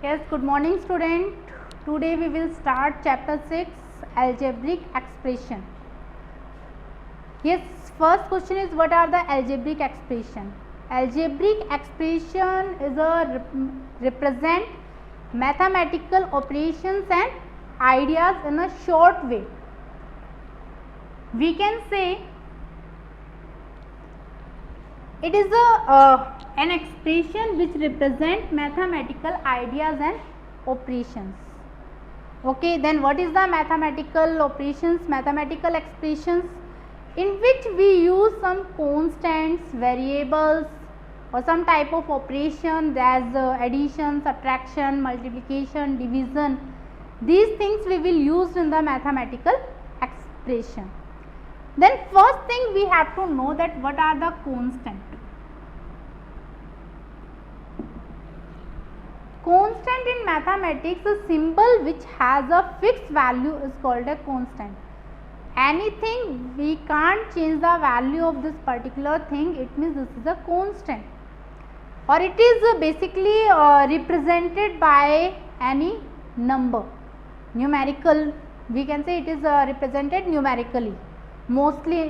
Yes, good morning student. Today we will start chapter 6 algebraic expression. Yes, first question is what are the algebraic expression? Algebraic expression is a represent mathematical operations and ideas in a short way. We can say it is an expression which represent mathematical ideas and operations. Okay, then what is the mathematical operations, mathematical expressions in which we use some constants, variables or some type of operation as addition, subtraction, multiplication, division. These things we will use in the mathematical expression. Then first thing we have to know that what are the constant. Constant in mathematics, a symbol which has a fixed value is called a constant. Anything we can't change the value of this particular thing, it means this is a constant, or it is basically represented by any number, numerical. We can say it is represented numerically, mostly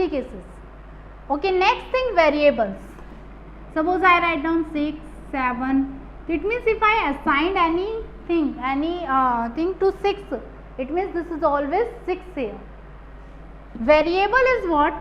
cases. Okay, next thing, variables. Suppose I write down 6, 7. It means if I assigned anything to 6, it means this is always 6 here. Variable is what?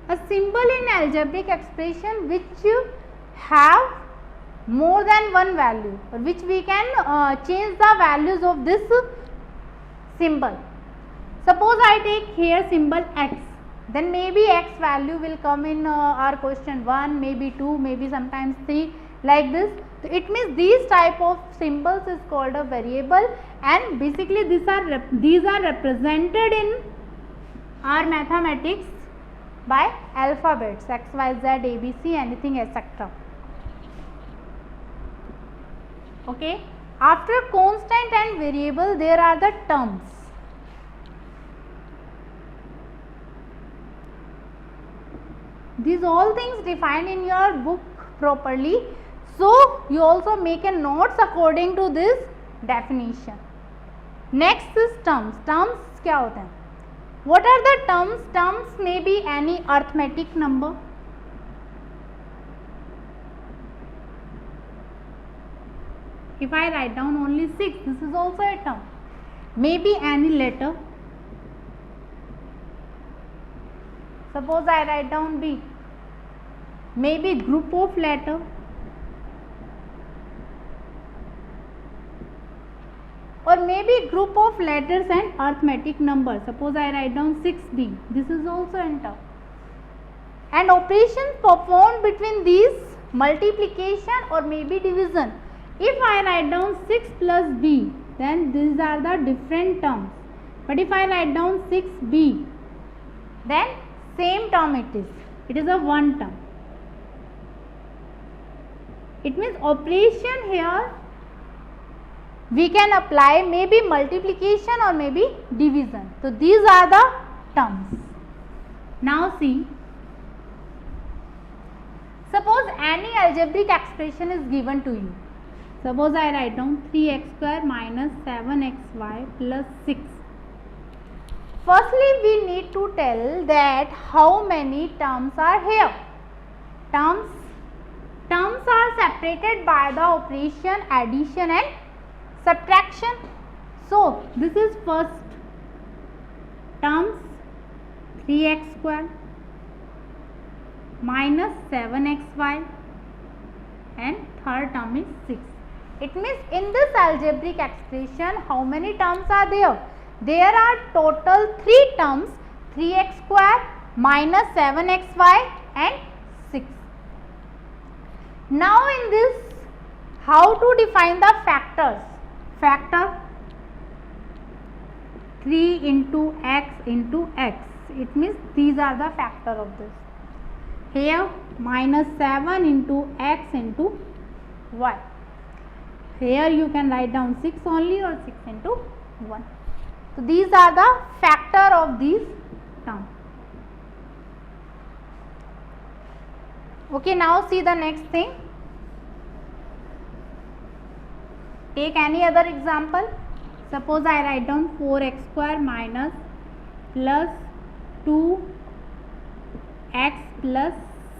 A symbol in algebraic expression which have more than one value, or which we can change the values of this symbol. Suppose I take here symbol x, then maybe x value will come in our question 1, maybe 2, maybe sometimes 3, like this. So it means these type of symbols is called a variable, and basically these are represented in our mathematics by alphabets x, y, z, a, b, c, anything, etc. Okay. After constant and variable, there are the terms. These all things defined in your book properly, so you also make a notes according to this definition. Next is terms. Terms क्या होते हैं? What are the terms? Terms may be any arithmetic number. If I write down only 6, this is also a term. Maybe any letter. Suppose I write down B. Maybe group of letter, or maybe group of letters and arithmetic number. Suppose I write down 6D. This is also a term. And operations performed between these, multiplication or maybe division. If I write down 6 plus B, then these are the different terms. But if I write down 6B, then same term it is. It is a one term. It means operation here we can apply maybe multiplication or maybe division. So these are the terms. Now see, suppose any algebraic expression is given to you. Suppose I write down 3x square minus 7xy plus 6. Firstly, we need to tell that how many terms are here. Terms are separated by the operation addition and subtraction. So, this is first terms 3x square minus 7xy, and third term is 6. It means in this algebraic expression how many terms are there? There are total 3 terms, 3x square minus 7xy and 6. Now in this, how to define the factors? Factor 3 into x into x. It means these are the factor of this. Here minus 7 into x into y. Here you can write down 6 only, or 6 into 1. So these are the factor of these terms. Okay, now see the next thing. Take any other example. Suppose I write down 4x square minus plus 2x plus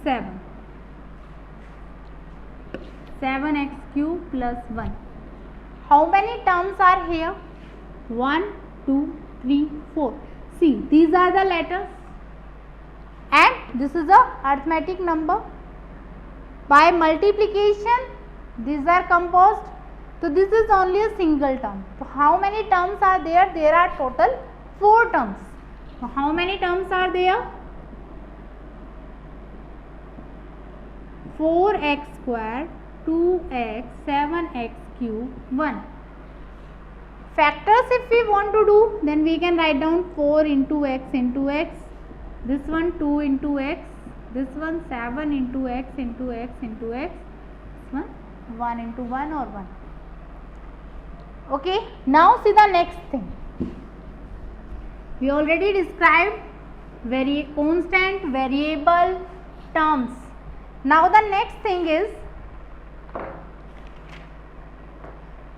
7. 7x cube plus 1. How many terms are here? 1, 2, 3, 4. See, these are the letters and this is a arithmetic number. By multiplication, these are composed. So this is only a single term. So how many terms are there? There are total 4 terms. So how many terms are there? 4x square, 2x, 7x cube, 1. Factors if we want to do, then we can write down 4 into x, this one 2 into x, this one 7 into x, this one 1 into 1 or 1. Okay, now see the next thing. We already described constant, variable, terms. Now the next thing is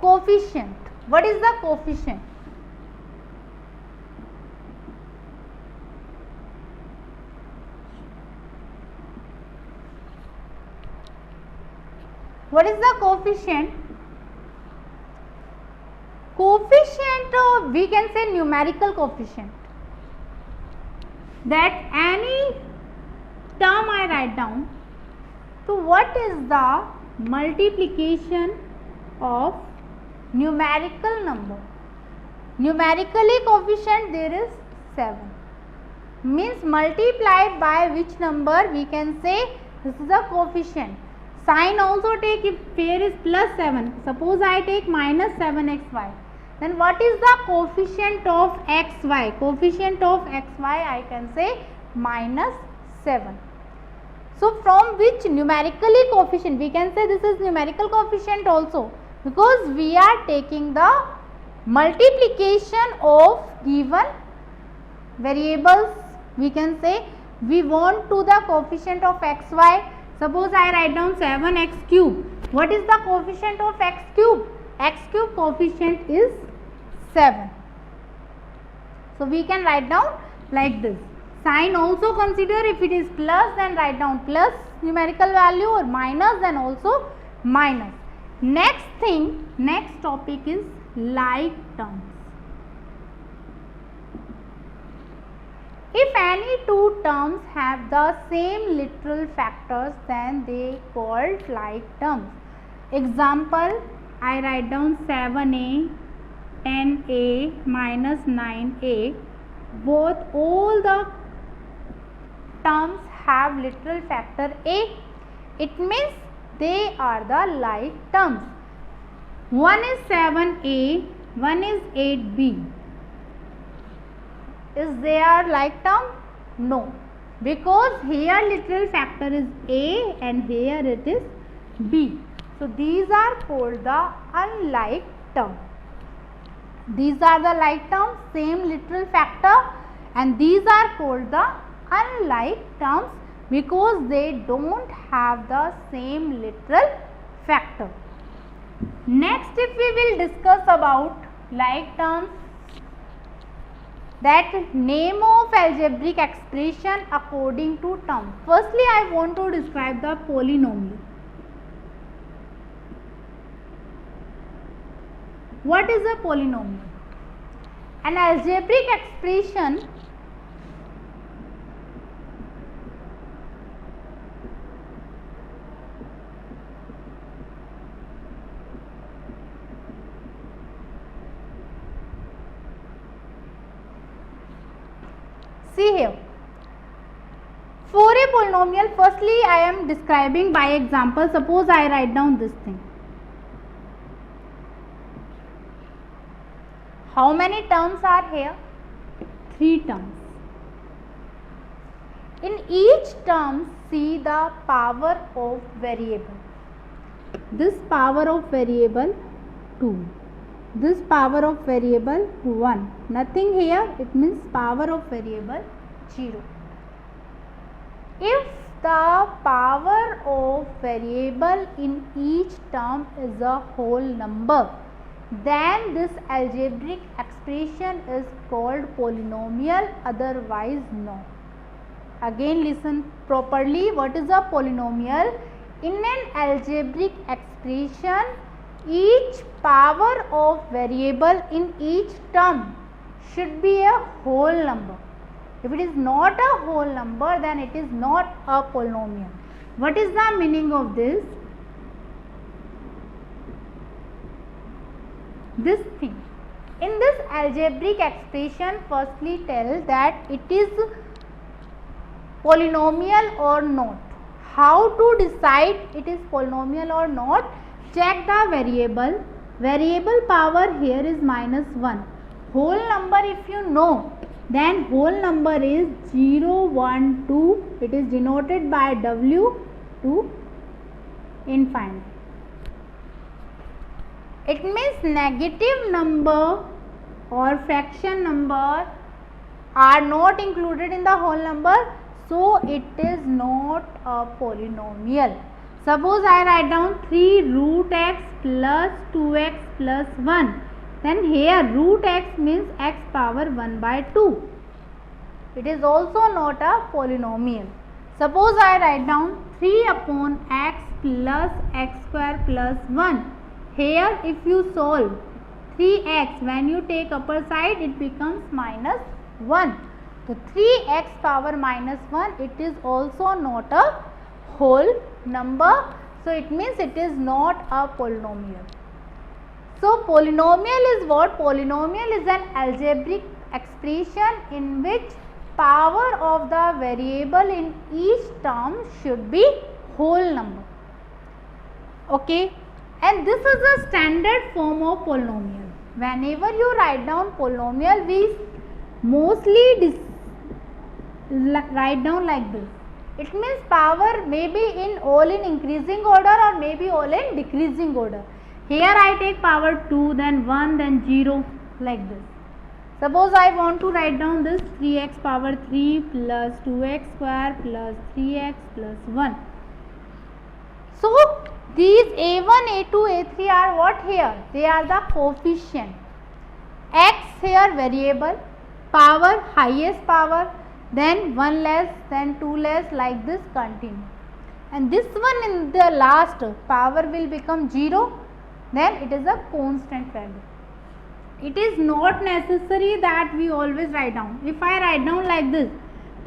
coefficient. What is the coefficient? What is the coefficient? Coefficient, we can say numerical coefficient. That any term I write down, so what is the multiplication of numerical number? Numerically coefficient there is 7. Means multiplied by which number we can say this is a coefficient. Sign also take if here is plus 7. Suppose I take minus 7xy. Then what is the coefficient of xy? Coefficient of xy I can say minus 7. So from which numerically coefficient? We can say this is numerical coefficient also, because we are taking the multiplication of given variables. We can say we want to the coefficient of xy. Suppose I write down 7x cube. What is the coefficient of x cube? X cube coefficient is 7. So we can write down like this. Sign also consider if it is plus, then write down plus numerical value, or minus, then also minus. Next thing, next topic is like terms. If any two terms have the same literal factors, then they called like terms. Example, I write down 7a, 10a minus 9a. Both all the terms have literal factor a. It means they are the like terms. One is 7a, one is 8b. Is they are like term? No, because here literal factor is a and here it is b. So these are called the unlike term. These are the like terms, same literal factor, and these are called the unlike terms because they don't have the same literal factor. Next, if we will discuss about like terms, that name of algebraic expression according to term. Firstly, I want to describe the polynomial. What is a polynomial? An algebraic expression see here. For a polynomial, firstly I am describing by example. Suppose I write down this thing. How many terms are here? 3 terms. In each term, see the power of variable. This power of variable 2. This power of variable 1. Nothing here, it means power of variable 0. If the power of variable in each term is a whole number, then this algebraic expression is called polynomial, otherwise no. Again listen properly, what is a polynomial? In an algebraic expression, each power of variable in each term should be a whole number. If it is not a whole number, then it is not a polynomial. What is the meaning of this? This thing. In this algebraic expression, firstly tell that it is polynomial or not. How to decide it is polynomial or not? Check the variable. Variable power here is -1. Whole number if you know, then whole number is 0, 1, 2. It is denoted by W to infinity. It means negative number or fraction number are not included in the whole number, so it is not a polynomial. Suppose I write down 3 root x plus 2x plus 1. Then here root x means x power 1 by 2. It is also not a polynomial. Suppose I write down 3 upon x plus x square plus 1. Here if you solve 3x, when you take upper side it becomes -1. So 3x power -1, it is also not a whole number. So it means it is not a polynomial. So polynomial is what? Polynomial is an algebraic expression in which power of the variable in each term should be whole number. Okay, and this is the standard form of polynomial. Whenever you write down polynomial, we mostly write down like this. It means power may be in all in increasing order or maybe all in decreasing order. Here I take power 2, then 1, then 0, like this. Suppose I want to write down this 3x power 3 plus 2x square plus 3x plus 1. So these a1, a2, a3 are what here? They are the coefficient. X here variable, power highest power, then 1 less, then 2 less, like this continue. And this one in the last power will become 0, then it is a constant value. It is not necessary that we always write down. If I write down like this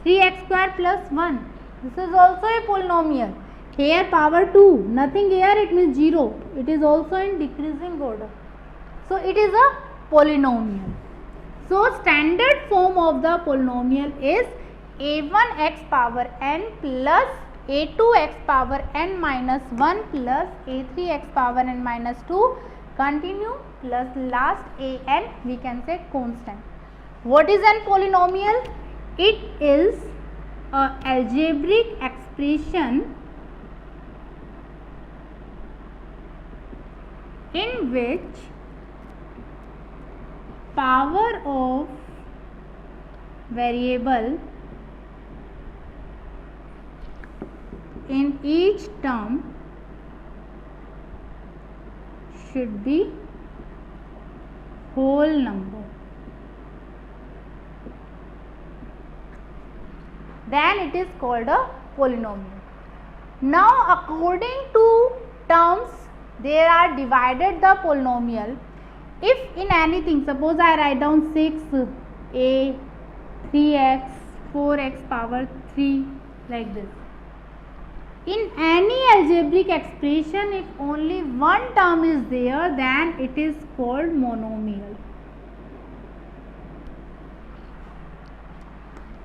3x square plus 1, this is also a polynomial. Here power 2, nothing here, it means 0. It is also in decreasing order. So it is a polynomial. So standard form of the polynomial is a1x power n plus a2x power n minus 1 plus a3x power n minus 2 continue plus last a n, we can say constant. What is an polynomial? It is a algebraic expression in which power of variable in each term should be whole number. Then it is called a polynomial. Now according to terms they are divided the polynomial. If in anything, suppose I write down 6a 3x 4x power 3 like this. In any algebraic expression, if only one term is there, then it is called monomial.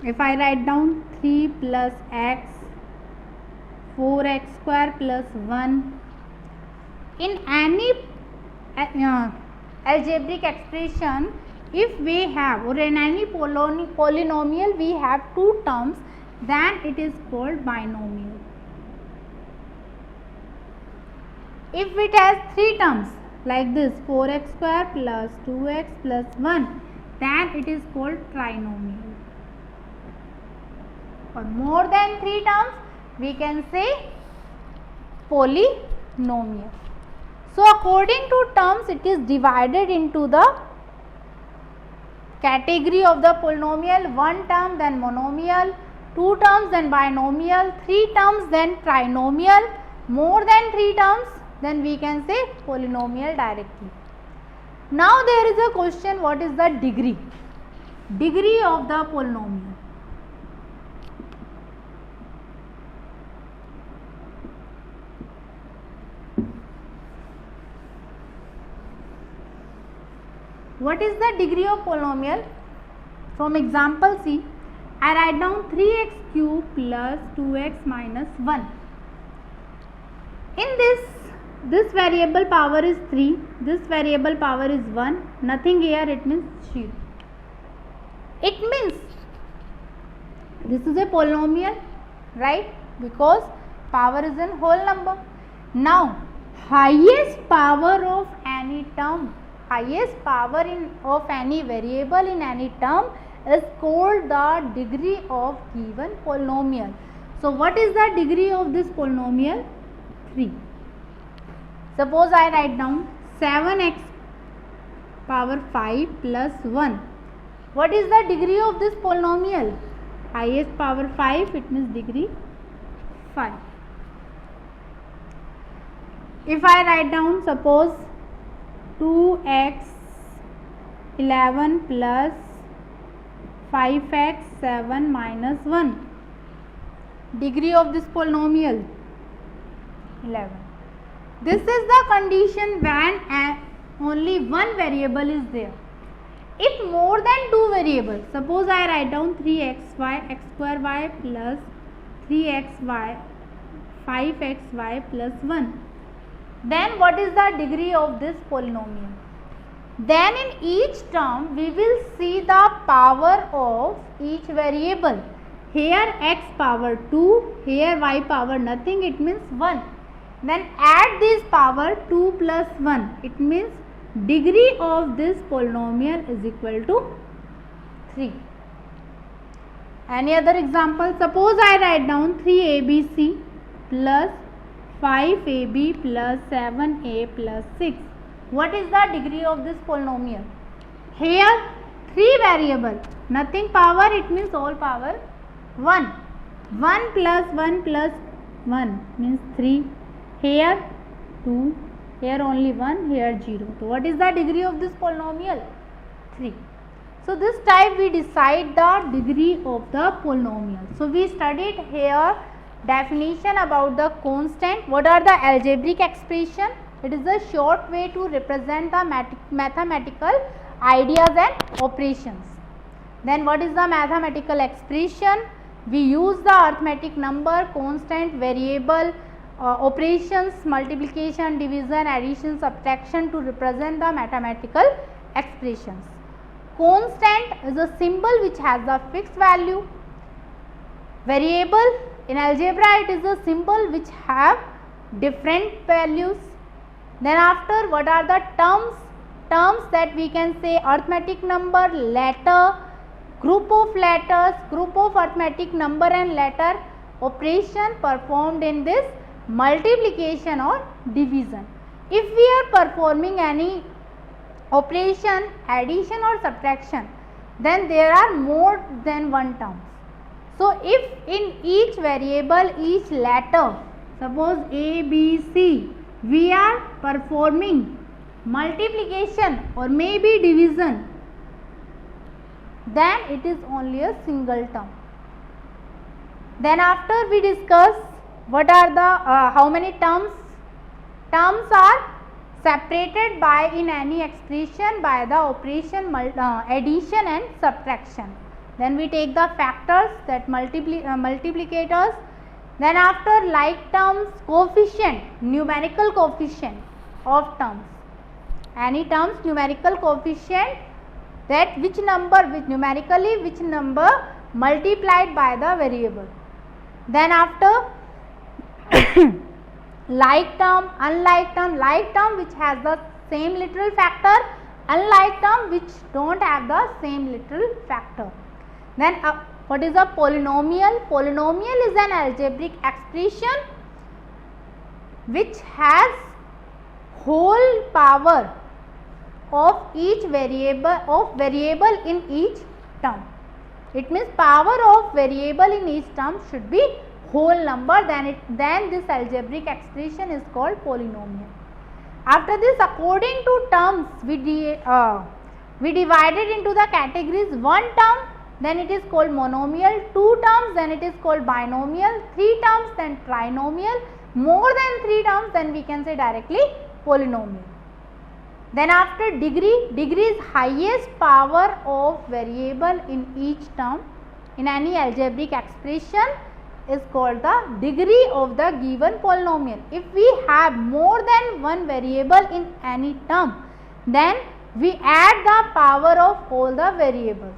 If I write down 3 plus x 4x square plus 1, in any algebraic expression, if we have, or in any polynomial we have two terms, then it is called binomial. If it has three terms like this 4x square plus 2x plus 1, then it is called trinomial. For more than three terms we can say polynomial. So according to terms, it is divided into the category of the polynomial, one term then monomial, two terms then binomial, three terms then trinomial, more than three terms then we can say polynomial directly. Now there is a question, what is the degree? Degree of the polynomial. What is the degree of polynomial? From example C, I write down 3x cube plus 2x minus 1. In this variable power is 3, this variable power is 1, nothing here, it means 0. It means this is a polynomial, right? Because power is in whole number. Now, highest power of any term, highest power of any variable in any term is called the degree of given polynomial. So, what is the degree of this polynomial? 3. Suppose I write down 7x power 5 plus 1. What is the degree of this polynomial? Highest power 5, it means degree 5. If I write down, suppose 2x 11 plus 5x 7 minus 1. Degree of this polynomial 11. This is the condition when only one variable is there. If more than two variables, suppose I write down 3xy x square y plus 3xy 5xy plus 1. Then what is the degree of this polynomial? Then in each term we will see the power of each variable. Here x power 2, here y power nothing, it means 1. Then add this power 2 plus 1, it means degree of this polynomial is equal to 3. Any other example? Suppose I write down 3abc plus 5ab plus 7a plus 6. What is the degree of this polynomial? Here 3 variable, nothing power, it means all power 1. 1 plus 1 plus 1 means 3. Here 2, here only 1, here 0. So what is the degree of this polynomial? 3. So this type we decide the degree of the polynomial. So we studied here definition about the constant. What are the algebraic expression? It is a short way to represent the mathematical ideas and operations. Then what is the mathematical expression? We use the arithmetic number, constant, variable, operations, multiplication, division, addition, subtraction to represent the mathematical expressions. Constant is a symbol which has a fixed value. Variable, in algebra it is a symbol which have different values. Then after, what are the terms? Terms that we can say arithmetic number, letter, group of letters, group of arithmetic number and letter, operation performed in this multiplication or division. If we are performing any operation, addition or subtraction, then there are more than one terms. So if in each variable, each letter, suppose A, B, C, we are performing multiplication or maybe division, then it is only a single term. Then after we discuss what are the how many terms? Terms are separated by in any expression by the operation addition and subtraction. Then we take the factors, that multiplicators. Then after like terms, coefficient, numerical coefficient of terms. Any terms numerical coefficient, that which number, which numerically which number multiplied by the variable. Then after like term, unlike term, like term which has the same literal factor, unlike term which don't have the same literal factor. Then what is a polynomial? Polynomial is an algebraic expression which has whole power of each variable in each term. It means power of variable in each term should be whole number, then this algebraic expression is called polynomial. After this, according to terms, we divided into the categories. One term, then it is called monomial. Two terms, then it is called binomial. Three terms, then trinomial. More than three terms, then we can say directly polynomial. Then after degree, degree is highest power of variable in each term in any algebraic expression is called the degree of the given polynomial. If we have more than one variable in any term, then we add the power of all the variables.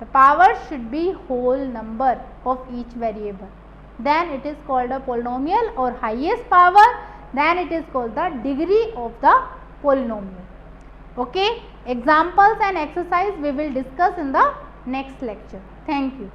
The power should be whole number of each variable. Then it is called a polynomial or highest power. Then it is called the degree of the polynomial. Okay, examples and exercise we will discuss in the next lecture. Thank you.